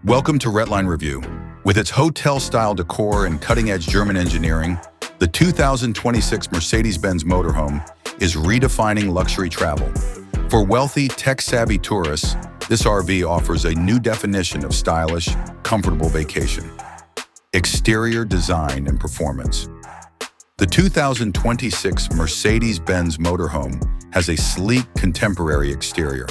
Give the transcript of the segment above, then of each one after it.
Welcome to Redline Review. With its hotel-style decor and cutting-edge German engineering, the 2026 Mercedes-Benz Motorhome is redefining luxury travel. For wealthy, tech-savvy tourists, this RV offers a new definition of stylish, comfortable vacation. Exterior design and performance. The 2026 Mercedes-Benz Motorhome has a sleek, contemporary exterior.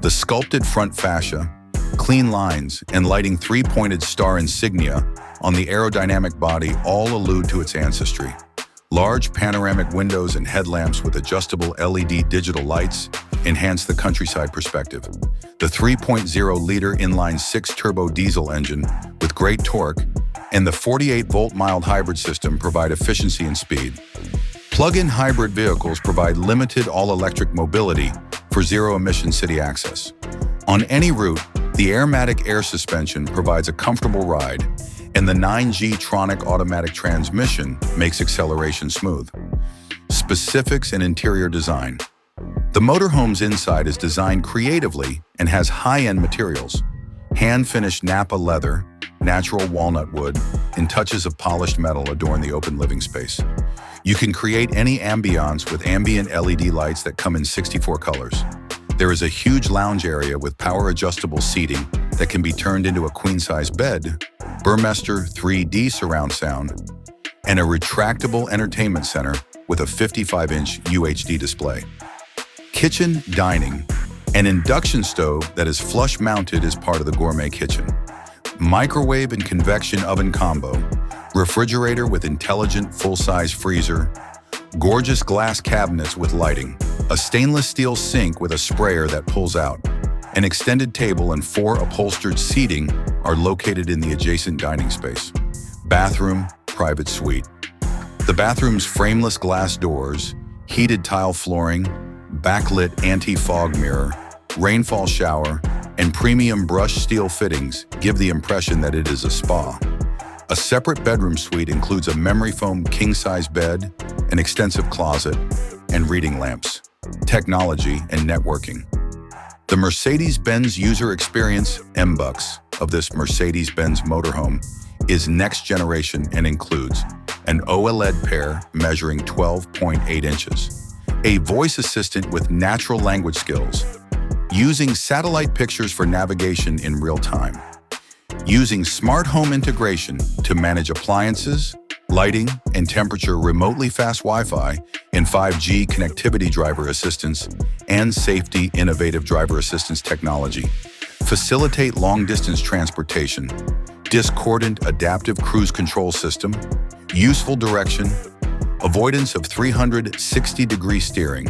The sculpted front fascia, clean lines, and lighting three-pointed star insignia on the aerodynamic body all allude to its ancestry. Large panoramic windows and headlamps with adjustable LED digital lights enhance the countryside perspective. The 3.0-liter inline six-turbo diesel engine with great torque and the 48-volt mild hybrid system provide efficiency and speed. Plug-in hybrid vehicles provide limited all-electric mobility for zero-emission city access. On any route, the Airmatic air suspension provides a comfortable ride, and the 9G Tronic automatic transmission makes acceleration smooth. Specifics and interior design. The motorhome's inside is designed creatively and has high-end materials. Hand-finished Napa leather, natural walnut wood, and touches of polished metal adorn the open living space. You can create any ambiance with ambient LED lights that come in 64 colors. There is a huge lounge area with power-adjustable seating that can be turned into a queen-size bed, Burmester 3D surround sound, and a retractable entertainment center with a 55-inch UHD display. Kitchen dining. An induction stove that is flush-mounted is part of the gourmet kitchen. Microwave and convection oven combo. Refrigerator with intelligent full-size freezer. Gorgeous glass cabinets with lighting. A stainless steel sink with a sprayer that pulls out. An extended table and 4 upholstered seating are located in the adjacent dining space. Bathroom, private suite. The bathroom's frameless glass doors, heated tile flooring, backlit anti-fog mirror, rainfall shower, and premium brushed steel fittings give the impression that it is a spa. A separate bedroom suite includes a memory foam king-size bed, an extensive closet, and reading lamps. Technology and networking. The Mercedes-Benz user experience MBUX of this Mercedes-Benz Motorhome is next generation and includes an OLED pair measuring 12.8 inches, a voice assistant with natural language skills, using satellite pictures for navigation in real time, using smart home integration to manage appliances, lighting, and temperature, remotely fast Wi-Fi, and 5G connectivity driver assistance, and safety innovative driver assistance technology. Facilitate long-distance transportation, discordant adaptive cruise control system, useful direction, avoidance of 360-degree steering,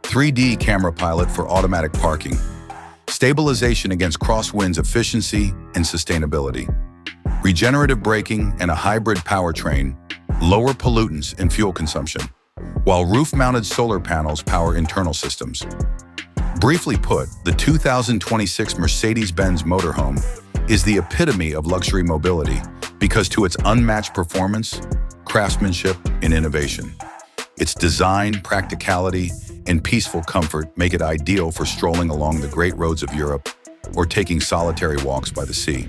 3D camera pilot for automatic parking, stabilization against crosswinds efficiency and sustainability, regenerative braking and a hybrid powertrain, lower pollutants and fuel consumption, while roof-mounted solar panels power internal systems. Briefly put, the 2026 Mercedes-Benz Motorhome is the epitome of luxury mobility because to its unmatched performance, craftsmanship, and innovation. Its design, practicality, and peaceful comfort make it ideal for strolling along the great roads of Europe or taking solitary walks by the sea.